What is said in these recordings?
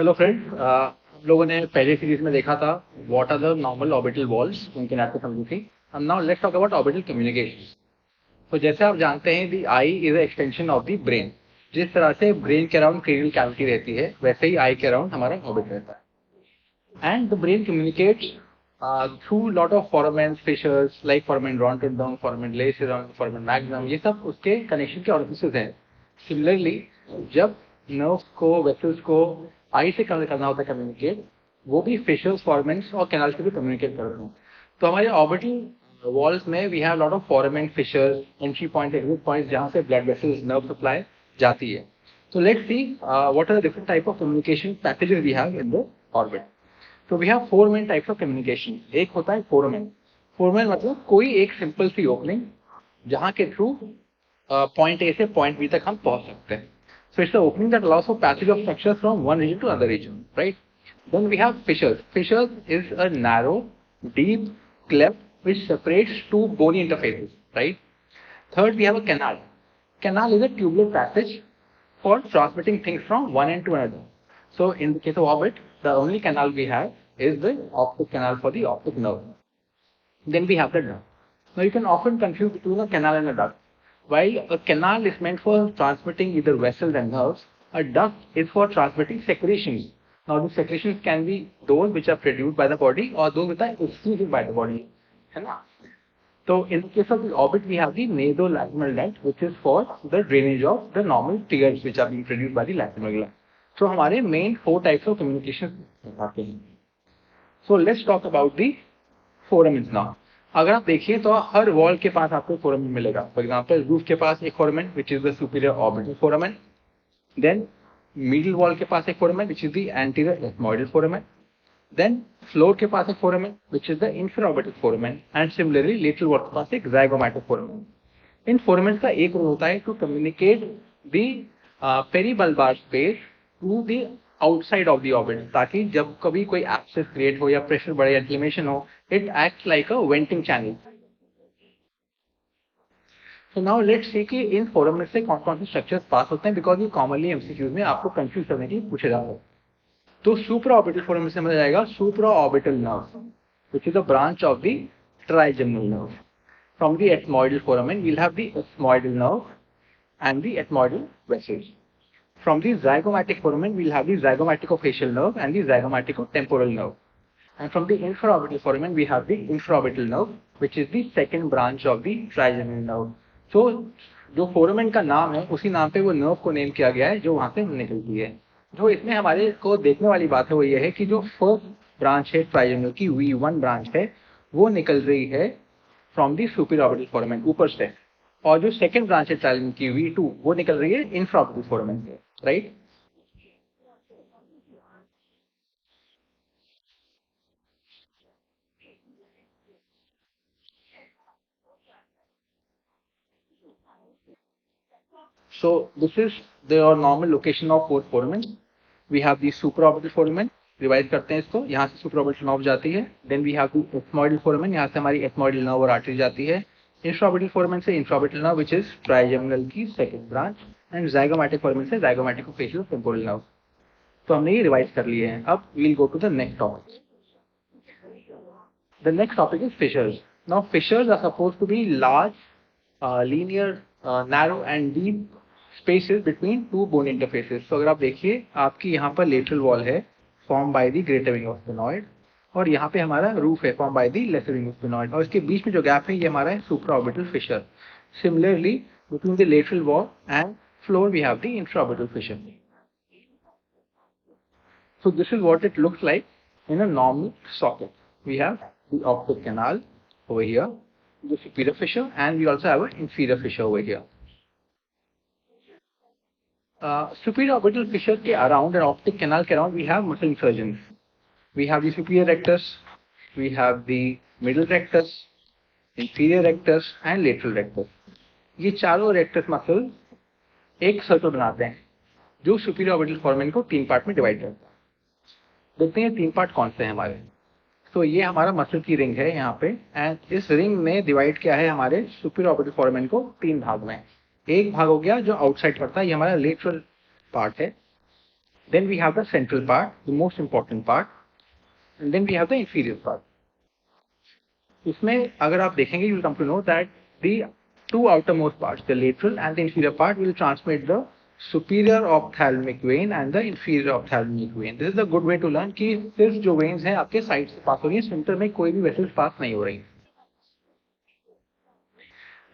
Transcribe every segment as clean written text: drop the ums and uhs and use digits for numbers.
Hello friends, हम लोगों ने पहले सीरीज में देखा था what are the normal orbital walls, उनकी नाम समझी थी। And now let's talk about orbital communication. तो जैसे आप जानते हैं the eye is a extension of the brain. जिस तरह से ब्रेन के अराउंड क्रेनियल कैविटी रहती है, वैसे ही आई के अराउंड हमारा ऑर्बिट रहता है। And the brain communicates through lot of foramen fissures like foramen rotundum, foramen lacerum, foramen magnum. ये सब उसके कनेक्शन के ऑरिफिसेस हैं। सिमिलरली जब नर्व्स को, वेसल्स को आई से करना होता है कम्युनिकेट, वो भी फिशर्स, फॉरमेंट्स और कैनाल से भी कम्युनिकेट करते हैं। तो हमारे ऑर्बिटल वॉल्स में we have lot of foramen fissures, entry point, exit point, जहाँ से ब्लड वेसल्स, नर्व सप्लाई जाती है। तो let's see what are the different type of communication passages we have in the orbit. तो we have four main types of communication. एक होता है foramen. Foramen मतलब कोई एक सिंपल सी ओपनिंग जहाँ के थ्रू पॉइंट ए से पॉइंट बी तक हम पहुंच सकते हैं। So it's the opening that allows for passage of structures from one region to another region, right? Then we have fissures. Fissures is a narrow, deep cleft which separates two bony interfaces, right? Third, we have a canal. Canal is a tubular passage for transmitting things from one end to another. So in the case of orbit, the only canal we have is the optic canal for the optic nerve. Then we have the duct. Now you can often confuse between a canal and a duct. While a canal is meant for transmitting either vessels and nerves, a duct is for transmitting secretions. Now the secretions can be those which are produced by the body or those which are excreted by the body. है ना? So in the case of the orbit, we have the nasolacrimal duct, which is for the drainage of the normal tears which are being produced by the lacrimal gland. So हमारे main four types of communication आते हैं. So let's talk about the foramen now. अगर आप देखिए तो हर wall के पास आपको foramen मिलेगा। फॉर एग्जांपल रूफ के पास एक foramen which is the superior orbital foramen. Then middle wall के पास एक foramen which is the anterior ethmoidal foramen. Then floor के पास एक foramen which is the infra orbital foramen. And similarly lateral wall के पास एक ज़ाइगोमैटिक फोरामेन। इन foramen का एक रोल होता है to communicate the peribulbar space to the outside of the orbit, ताकि जब कभी कोई एब्सेस क्रिएट हो या प्रेशर बढ़े या इन्फ्लेमेशन हो, it acts like a venting channel. So now let's see कि इन फोरमेन से कौन कौन से स्ट्रक्चर्स पास होते हैं, बिकॉज ये कॉमनली एमसीक्यूज में आपको कंफ्यूज करने के लिए पूछे जाते हैं। तो सुप्रा ऑर्बिटल फोरमेन से समझ जाएगा supra orbital nerve which is a branch of the trigeminal nerve. From the ethmoidal foramen we'll have the ethmoidal nerve and the ethmoidal vessels. From the zygomatic foramen we'll have the zygomaticofacial nerve and the zygomaticotemporal nerve. And from the infraorbital foramen, we have the infraorbital nerve, which is the second branch of the trigeminal nerve. So, जो foramen का नाम है, उसी नाम पे वो nerve को name किया गया है जो वहां से निकलती है। जो इसमें हमारे को देखने वाली बात है वो ये है कि जो फर्स्ट ब्रांच है ट्राइजेमिनल की, V1 ब्रांच है, वो निकल रही है from the superior orbital foramen ऊपर से, और जो सेकंड ब्रांच है ट्राइजेमिनल की V2, वो निकल रही है इंफ्राऑर्बिटल फोरामेन से, right? So this is the normal location of fourth foramen. We have the supraorbital foramen. Revise करते हैं इसको। यहाँ से सुपरऑर्बिटल नर्व जाती है। Then we have the ethmoidal foramen, यहाँ से हमारी एथमॉइडल नर्व और आर्टरी जाती है। इंफ्राऑर्बिटल फोरामेन से इंफ्राऑर्बिटल नर्व विच इज ट्राइजेमिनल की second branch. And zygomatic foramen से ज़ाइगोमैटिकोफेशियल टेम्पोरल नर्व। तो हमने ये रिवाइज कर लिए हैं। अब we will go to the next topic. The next topic is fissures. Now fissures are suppose to be large, linear, narrow and deep spaces between two bone interfaces. तो अगर आप देखिए, आपकी यहाँ पर लेटरल वॉल है form by the greater wing of sphenoid, और यहाँ पे हमारा रूफ है form by the lesser wing of sphenoid, और इसके बीच में जो गैप है ये हमारा है supraorbital fissure. Similarly between the lateral wall and floor we have the infraorbital fissure. So this is what it looks like in a normal socket. We have the optic canal over here, the superior fissure, and we also have an inferior fissure over here. Superior orbital fissure के around and optic canal के around we have muscle insertions. We have the superior rectus, we have the middle rectus, inferior rectus and lateral rectus. ये चारों rectus muscle एक circle बनाते हैं जो superior orbital foramen को तीन पार्ट में डिवाइड करता है। देखते हैं तीन पार्ट कौन से हैं हमारे। तो ये हमारा मसल की रिंग है यहाँ पे, एंड इस रिंग में डिवाइड किया है हमारे सुपीरियर ऑर्बिटल फोरामेन को तीन भाग में। एक भाग हो गया जो आउटसाइड पड़ता है, ये हमारा लेटरल पार्ट है। Then we have the central part, the most important part, and then we have the inferior part. इसमें अगर आप देखेंगे, you will come to know that the two outermost parts, the lateral and the inferior part, will transmit the superior ophthalmic vein and the inferior ophthalmic vein. This is a good way to learn कि सिर्फ जो veins हैं आपके side से पास हो रही हैं, centre में कोई भी वेसल्स पास नहीं हो रही.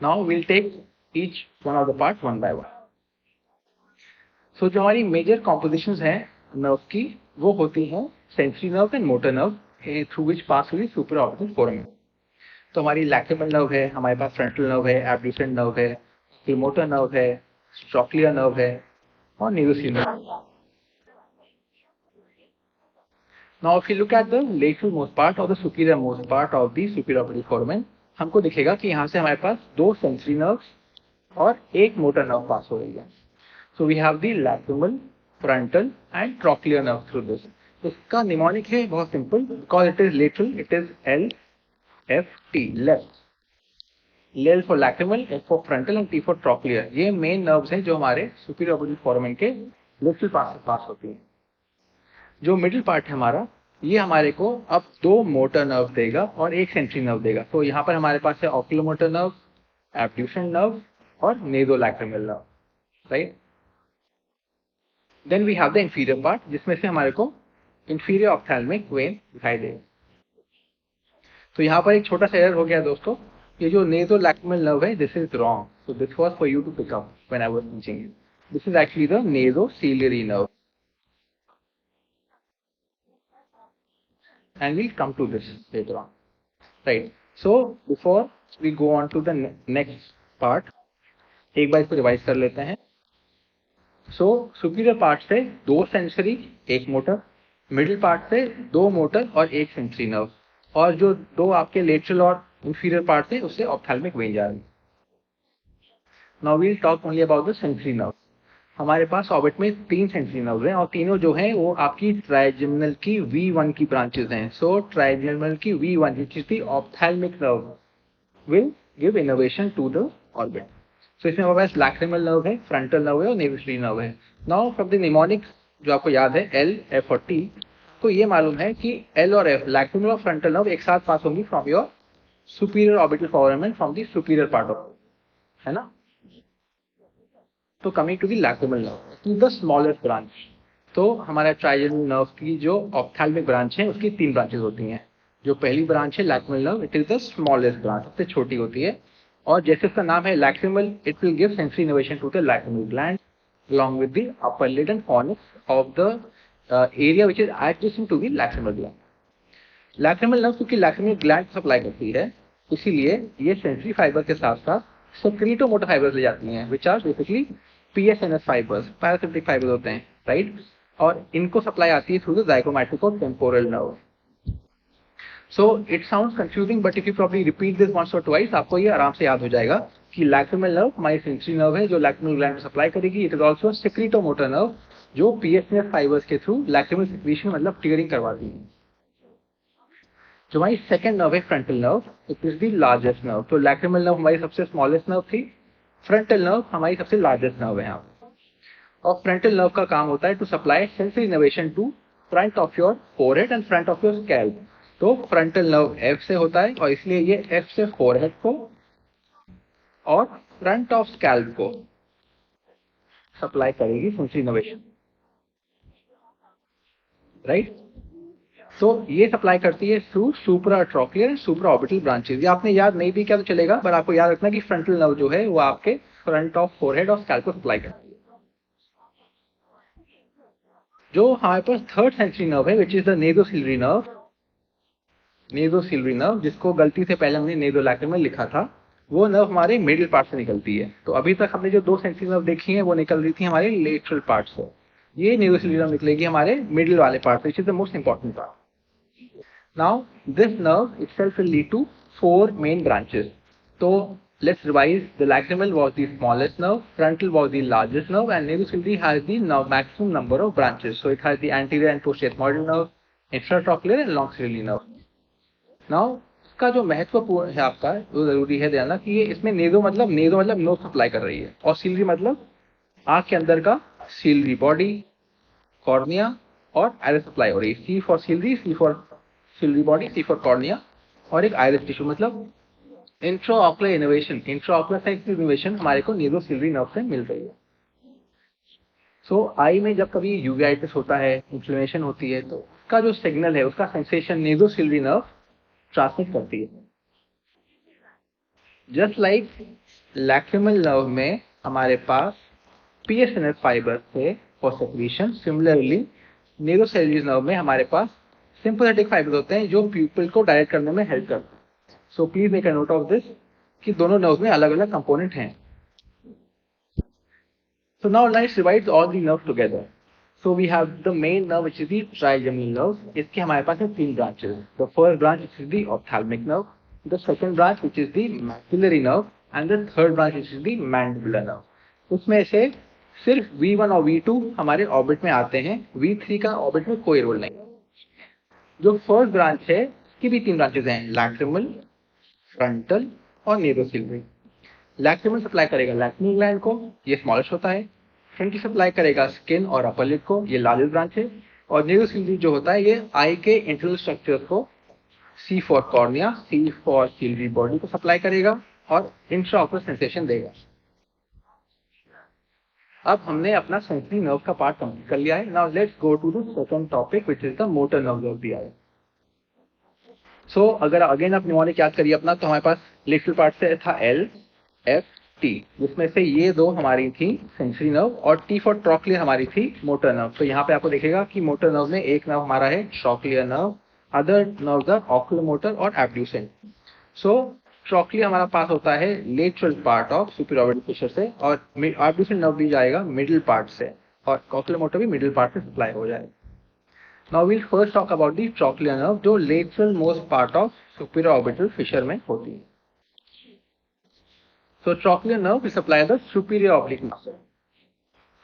Now we'll take each one of the parts one by one. So जो हमारी मेजर कॉम्पोजिशंस हैं नर्व की, वो होती हैं sensory nerve and motor nerve through which pass हुई सुपर ऑर्बिटल फोराmen. तो हमारी लैक्रिमल नर्व है, हमारे पास फ्रंटल नर्व है, एब्ड्यूसेंट नर्व है, मोटर नर्व है, ट्रॉक्लियर नर्व है और nasociliary nerve. Now if you look at the lateral most part और the superior most part of the superior orbital foramen, हमको दिखेगा कि यहाँ से हमारे पास दो सेंसरी नर्व्स और एक मोटर नर्व पास हो रही है. So we have the lacrimal, frontal and trochlear nerve through this. इसका निमोनिक है बहुत simple, because it is lateral, it is LFT, left. L for lacrimal, F for frontal and T for trochlear. ये main nerves हैं जो हमारे superior orbital फोराmen के lateral part से पास होती हैं. जो मिडिल पार्ट है हमारा, ये हमारे को अब दो मोटर नर्व देगा और एक सेंसरी नर्व देगा. तो यहाँ पर हमारे पास है ऑक्यूलोमोटर नर्व, एब्ड्यूसेंट नर्व और nasolacrimal nerve, right. Then we have the inferior part, जिसमें से हमारे को inferior ophthalmic vein दिखाई देगा. तो यहाँ पर एक छोटा सा एरर हो गया दोस्तों. ये जो nasolacrimal nerve है, this is wrong. So this was for you to pick up when I was teaching it. This is actually the nasociliary nerve. And we'll come to this later on. Right. So before we go on to the next part, एक बार इसको revise कर लेते हैं. सो superior part से दो sensory एक motor, middle part से दो मोटर और एक सेंसरी नर्व, और जो दो आपके लेटरल और इंफीरियर पार्ट थे उससे ऑप्थेल्मिक वेन जा रही. Now we'll talk only about the sensory nerve. हमारे पास ऑर्बिट में तीन सेंसरी नर्व हैं और तीनों जो हैं वो आपकी ट्राइजेमिनल की V1 की ब्रांचेस हैं. सो ट्राइजेमिनल की V1 which is the ophthalmic nerve will give innovation to the orbit. तो इसमें हमारे पास लैक्रिमल नर्व है, फ्रंटल नर्व है और नेरोसीलियर नर्व है. नाउ फ्रॉम द निमोनिक जो आपको याद है L, F और T, तो ये मालूम है कि L और F, लैक्रिमल और फ्रंटल नर्व एक साथ पास होंगी from your superior orbital foramen from the superior part of, है ना. तो coming to the lacrimal nerve, to the smallest branch. तो हमारे ट्राइजेमिनल नर्व की जो ऑप्थेल्मिक ब्रांच है उसकी तीन ब्रांचेस होती हैं. जो पहली ब्रांच है lacrimal nerve, it is the smallest branch, सबसे छोटी होती है. और जैसे उसका नाम है lacrimal, it will give sensory innovation to the lacrimal gland along with the upper lid and cornix of the area which is adjacent to the lacrimal gland. Lacrimal nerve क्योंकि लैक्रिमल ग्लैंड सप्लाई करती है, इसीलिए ये sensory fibre के साथ साथ सेक्रीटोमोटर fibres ले जाती हैं, which are basically PSNS fibres, parasympathetic fibres होते हैं, राइट. और इनको सप्लाई आती है थ्रू द ज़ाइगोमैटिक और temporal nerve. So it sounds confusing, but if you probably repeat this once or twice, आपको ये आराम से याद हो जाएगा कि लैक्रिमल नर्व हमारी सेंसरी नर्व है जो लैक्रिमल ग्लैंड को सप्लाई करेगी. इट इज ऑल्सो सेक्रीटोमोटर नर्व जो PSNS फाइबर्स के थ्रू लैक्रिमल सिक्रीशन मतलब टियरिंग करवाती है. जो हमारी सेकंड नर्व है frontal nerve, it is the largest nerve. तो लैक्रिमल नर्व हमारी सबसे स्मॉलेस्ट नर्व थी, फ्रंटल नर्व हमारी सबसे लार्जेस्ट नर्व है यहाँ पे. और फ्रंटल नर्व का काम होता है to supply sensory innovation to front of your forehead and front of your scalp. तो फ्रंटल नर्व F से होता है और इसलिए ये F से फोरहेड को और फ्रंट ऑफ स्कैल्प को सप्लाई करेगी सेंसरी इनोवेशन, राइट. तो ये सप्लाई करती है through supra trochlear and supra orbital branches. ये आपने याद नहीं भी किया तो चलेगा, पर आपको याद रखना कि फ्रंटल नर्व जो है वो आपके फ्रंट ऑफ फोरहेड और स्कैल्प को सप्लाई करती है. जो हमारे पास थर्ड सेंसरी नर्व है which is the nasociliary nerve. Nasociliary nerve जिसको गलती से पहले हमने नेज़ोलैक्रिमल लिखा था, वो नर्व हमारे मिडिल पार्ट से निकलती है. तो अभी तक हमने जो दो सेंसरी नर्व देखी हैं वो निकल रही थी हमारे लेटरल पार्ट से. ये नेज़ोसिलियरी नर्व निकलेगी हमारे मिडिल वाले पार्ट से, which is the most important part. Now this nerve itself will lead to 4 main branches. तो let's revise. The lacrimal was the smallest nerve, frontal was the largest nerve, and nasociliary has the maximum number of branches. So it has the anterior and posterior ethmoidal nerve, infratrochlear and long ciliary nerve. Now इसका जो महत्वपूर्ण है आपका वो जरूरी है ध्यान कि ये इसमें नेजो मतलब नोज सप्लाई कर रही है, और सीलरी मतलब आँख के अंदर का सीलरी बॉडी, कॉर्निया और आइरिस सप्लाई हो रही है। C for ciliary, C for ciliary body, C for cornea और एक आइरिस टिश्यू। मतलब इंट्राऑक्युलर इनोवेशन, इंट्राऑक्युलर साइड की इनोवेशन हमारे को न्यूरोसिलरी नर्व से मिल रही है। सो आई में जब कभी यूवेइटिस होता है, इन्फ्लेमेशन होती है, तो उसका जो सिग्नल है, उसका सेंसेशन न्यूरोसिलरी नर्व ट्रांसमिट करती है। जस्ट लाइक लैक्रिमल नर्व में हमारे पास पीएसएनएफ फाइबर थे फॉर सेक्रीशन, सिमिलरली न्यूरोसिलरी नर्व में हमारे पास सिंपैथेटिक फाइबर होते हैं जो प्यूपिल को डायरेक्ट करने में हेल्प करते हैं। So please make a note of this कि दोनों नर्व में अलग अलग कंपोनेंट हैं। So now let's revise all the nerves together. So we have the main nerve which is the trigeminal nerve. इसके हमारे पास है 3 branches. The first branch which is the ophthalmic nerve, the second branch which is the maxillary nerve, and the third branch which is the mandibular nerve. उसमें से सिर्फ V1 और V2 हमारे orbit में आते हैं, V3 का ऑर्बिट में कोई रोल नहीं। जो फर्स्ट ब्रांच है उसकी भी 3 ब्रांचेज हैं, लैक्रिमल, फ्रंटल और न्यूरोसिलरी। लैक्रिमल सप्लाई करेगा लैक्रिमल ग्लैंड को, ये स्मॉलेस्ट होता है। फ्रंटल सप्लाई करेगा स्किन और अपर लिड को, ये लार्जेस्ट ब्रांच है। और न्यूरोसिलरी जो होता है ये आई के इंटरनल स्ट्रक्चर को, C for cornea, C for ciliary body को सप्लाई करेगा और इंट्राऑक्युलर सेंसेशन देगा। अब हमने अपना सेंसरी नर्व का पार्ट कंप्लीट कर लिया है। Now let's go to the second topic which is the motor nerve of the eye. So अगर अगेन आप न्यूमोनिक याद करिए अपना, तो हमारे पास लिटिल पार्ट से था एल, एफ, टी, जिसमें से ये 2 हमारी थी सेंसरी नर्व और टी फॉर ट्रॉक्लियर हमारी थी मोटर नर्व। तो यहाँ पे आपको देखेगा कि मोटर नर्व में एक नर्व हमारा है trochlear nerve, other nerves are oculomotor और एब्ड्यूसेंट। सो ट्रॉक्लियर हमारा पास होता है lateral part of superior orbital fissure से, और एब्ड्यूसेंट नर्व भी जाएगा मिडिल पार्ट से, और ऑक्यूलोमोटर भी मिडिल पार्ट से सप्लाई हो जाएगा। Now we'll first talk about the trochlear nerve जो lateral most part of superior orbital fissure में होती है। So trochlear nerve will supply the superior oblique muscle,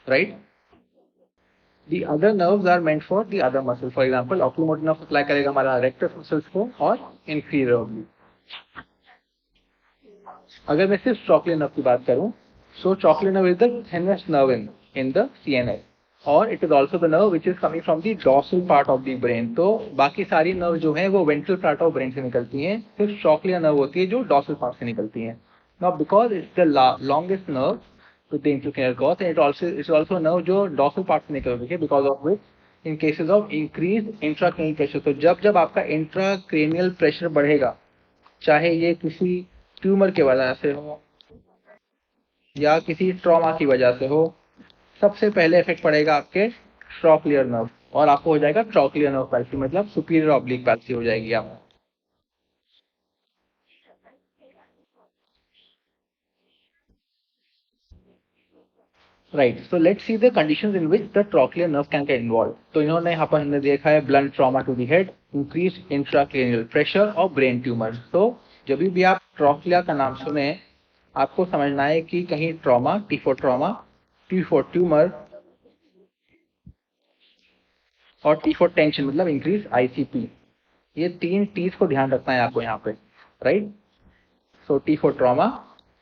right? The other nerves are meant for the other muscle. For example, oculomotor nerve supply करेगा हमारा rectus muscles को और inferior oblique। अगर मैं सिर्फ trochlear nerve की बात करूं, so trochlear nerve is the thinnest nerve in the CNS, और it is also the nerve which is coming from the dorsal part of the brain। तो बाकी सारी nerve जो है वो ventral part of brain से निकलती हैं, सिर्फ trochlear nerve होती है जो dorsal part से निकलती हैं। Now, because it's the longest nerve with the intracranial cord, and it's also a nerve जो dorsal part से निकल रही है, because of which in cases of increased intracranial pressure, तो जब आपका intracranial pressure बढ़ेगा, चाहे ये किसी ट्यूमर की वजह से हो या किसी ट्रॉमा की वजह से हो, सबसे पहले इफेक्ट पड़ेगा आपके ट्रॉक्लियर नर्व और आपको हो जाएगा ट्रॉक्लियर नर्व पैल्सी, मतलब सुपीरियर ऑब्लिक पैल्सी हो जाएगी आपको। Right, so let's see the conditions in which the trochlear nerve can get involve. तो इन्होंने यहाँ पर हमने देखा है blunt trauma to the head, increase intracranial pressure और ब्रेन ट्यूमर। तो जब भी आप ट्रॉक्लिया का नाम सुने, आपको समझना है कि कहीं ट्रॉमा, टी फॉर ट्यूमर और टी फॉर टेंशन, मतलब इंक्रीज आईसीपी। ये 3 टीज को ध्यान रखना है आपको यहाँ पे, right? So T for trauma,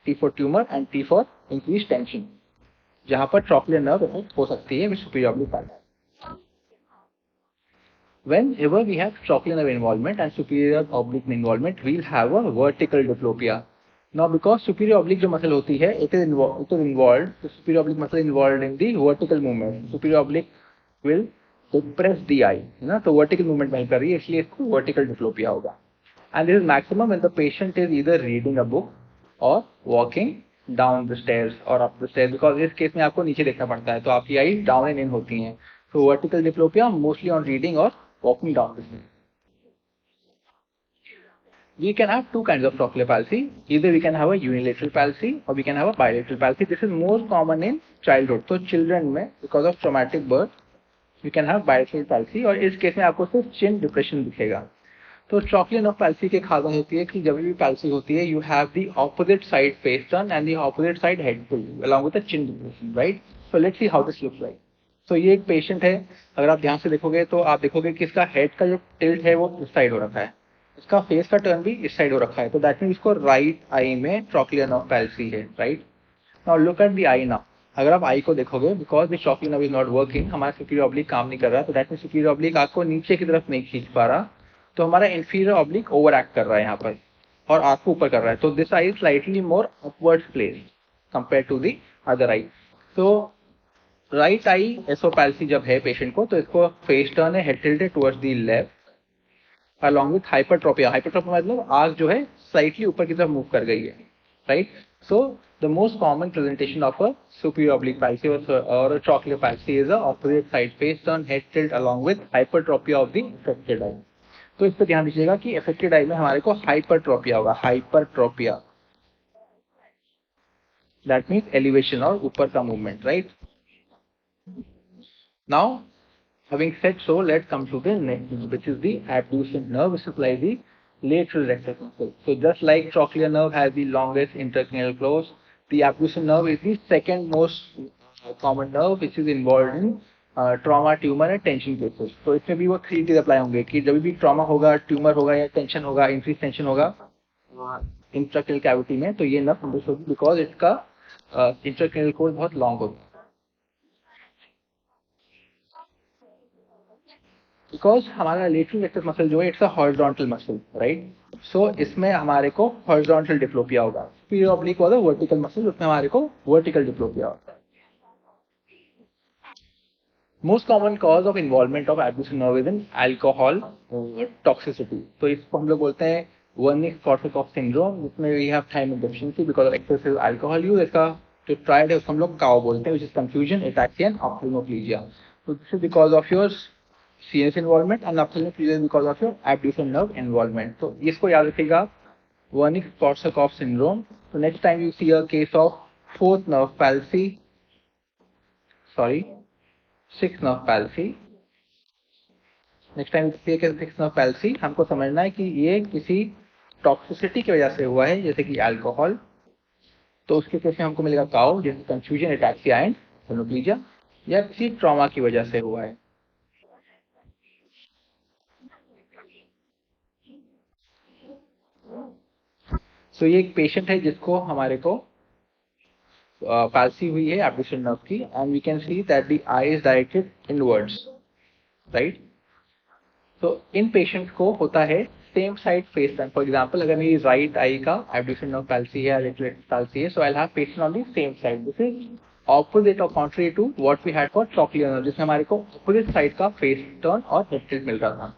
T for tumour and T for increase tension, जहां पर ट्रॉक्लियर नर्व इफेक्ट हो सकती है with superior oblique palsy. Whenever we have trochlear nerve involvement and superior oblique involvement, we'll have a vertical diplopia. Now, because superior oblique जो muscle होती है, it is involved, the superior oblique muscle involved in the vertical movement. Superior oblique will depress the eye, ना? तो vertical movement नहीं कर रही है, इसलिए इसको vertical diplopia होगा। And this is maximum when the patient is either reading a book or walking down the stairs or up the stairs, because इस केस में आपको नीचे देखना पड़ता है, तो आपकी आई डाउन एंड इन होती हैं। So vertical diplopia mostly on reading or walking down the stairs. We can have 2 kinds of trochlear palsy. Either we can have a unilateral palsy or we can have a bilateral palsy. This is more common in childhood. तो children में because of traumatic birth, we can have bilateral palsy, और इस case में आपको सिर्फ chin depression दिखेगा। तो trochlear nerve palsy की खासियत होती है कि जब भी पैल्सी होती है, you have the opposite side face turn and the opposite side head full along with the chin depression, right? So let's see how this looks like. तो ये एक पेशेंट है, अगर आप ध्यान से देखोगे तो आप देखोगे कि इसका हेड का जो टिल्ट है वो इस साइड हो रखा है, इसका फेस का टर्न भी इस साइड हो रखा है, तो दैट मीन इसको राइट आई में ट्रॉक्लियर नर्व पैल्सी है, right? Now look at the eye now. अगर आप आई को देखोगे, because the trochlear nerve is not working, हमारा सुपीरियर ऑब्लिक काम नहीं कर रहा, तो दैट मीन सुपीरियर ऑब्लिक आंख को नीचे की तरफ नहीं खींच पा रहा, तो हमारा इंफीरियर ऑब्लिक ओवर एक्ट कर रहा है यहाँ पर और आंख को ऊपर कर रहा है, तो this eye is slightly more upward place compare to the other eye. तो राइट आई एसोपैल्सी जब है पेशेंट को, तो इसको फेस टर्न है, head tilted towards the left along with hypertropia. Hypertropia मतलब आंख जो है slightly ऊपर की तरफ मूव कर गई है, right? So the most common presentation of a superior oblique palsy or a trochlear palsy is a opposite side face turn, head tilt along with hypertropia of the affected eye. तो इस पर ध्यान दीजिएगा कि affected eye में हमारे को hypertropia होगा, hypertropia. That means elevation और ऊपर का movement, right? Now having said so, let's come to the next nerve, which is the abducent nerve, which supplies the lateral rectus muscle. So just like trochlear nerve has the longest intercranial claws, the abducent nerve is the second most common nerve, which is involved in trauma, tumor and tension cases. तो इसमें भी वो 3 चीज apply होंगे कि जब भी trauma होगा, ट्यूमर होगा या टेंशन होगा, इंक्रीज टेंशन होगा इंट्राक्रैनियल कैविटी में, तो ये नर्व इंड्यूस होगी बिकॉज इसका इंट्राक्रैनियल कोड बहुत लॉन्ग होगा। बिकॉज हमारा लेटरल रेक्टस मसल जो है it's a horizontal muscle, right? So इसमें हमारे को हॉरिजॉन्टल डिप्लोपिया होगा। सुपीरियर ऑब्लिक वाला वर्टिकल मसल, उसमें हमारे को वर्टिकल डिप्लोपिया होगा। Most common cause of involvement of abducent nerve is in alcohol toxicity. तो इसको हम लोग बोलते हैं वर्निक-कोर्सैकॉफ सिंड्रोम, जिसमें we have thiamine deficiency because of excessive alcohol use. इसका जो ट्रायड है उसको हम लोग काओ बोलते हैं, which is confusion, ataxia and ophthalmoplegia. तो this is because of your CNS involvement and ophthalmoplegia because of your abducent nerve involvement. तो इसको याद रखिएगा, Wernicke-Korsakoff syndrome. So next time you see a case of sixth nerve palsy. Next time you see a case of sixth nerve palsy, हमको समझना है कि ये किसी टॉक्सिसिटी की वजह से हुआ है, जैसे कि अल्कोहल। तो उसके केस में हमको मिलेगा काओ, जैसे कंफ्यूजन, एटैक्सिया एंड ऑप्थेल्मोप्लेजिया, या किसी ट्रॉमा की वजह से हुआ है। तो ये एक पेशेंट है जिसको हमारे को पाल्सी हुई है एब्ड्यूसेंट नर्व की, and we can see that the eye is directed inwards, right? तो इन पेशेंट को होता है same side face turn. For example, अगर मेरी राइट आई का एब्ड्यूसेंट नर्व पाल्सी है, रेटिकुलर पाल्सी है, so I will have patient on the same side. This is opposite और contrary to what we had for trochlear nerve, जिसमें हमारे को opposite side का फेस टर्न और head tilt मिल रहा था।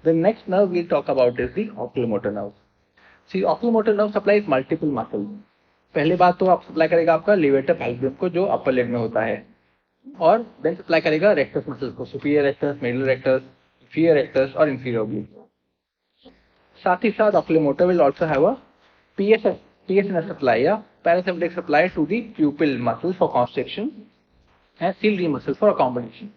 The next nerve we'll talk about is the oculomotor nerve. See, oculomotor nerve supplies multiple muscles. पहले बात तो आप सप्लाई करेगा आपका लेवेटर पैल्वियम को, जो अपर लेग में होता है, और देन सप्लाई करेगा रेक्टस मसल को, superior rectus, middle rectus, inferior rectus और इंफीरियर ऑब्लिक। साथ ही साथ oculomotor will also have a PSNS supply या parasympathetic supply to the pupil muscle for constriction and ciliary muscle for accommodation.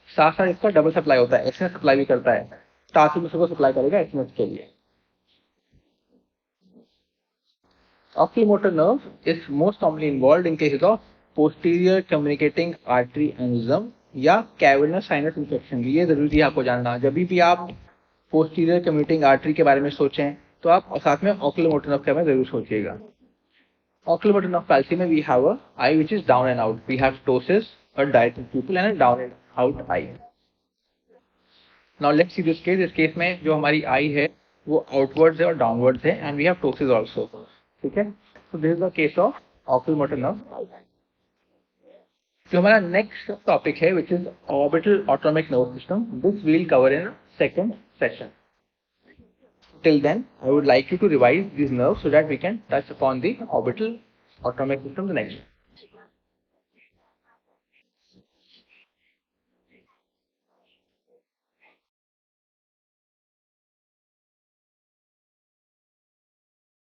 साथ साथ इसका double supply होता है, एक्सएनएस सप्लाई भी करता है, टार्सल मसल को सप्लाई करेगा एक्सएनएस के लिए। Oculomotor nerve is most commonly involved in cases of posterior communicating artery aneurysm या cavernous sinus infection। ये जरूरी है आपको जानना, जब भी आप posterior communicating artery के बारे में सोचें तो आप साथ में oculomotor nerve के बारे में जरूर सोचिएगा। Oculomotor nerve palsy में we have a eye which is down and out. We have ptosis, a dilated pupil and a down and out eye. Now let's see this case. इस case में जो हमारी आई है वो आउटवर्ड्स है और downwards है, and we have ptosis also, ठीक है? So this is the case of oculomotor nerve। जो हमारा नेक्स्ट टॉपिक है which is orbital autonomic nerve system, this we'll cover in second session. Till then, I would like you to revise these nerves so that we can touch upon the orbital autonomic system the next.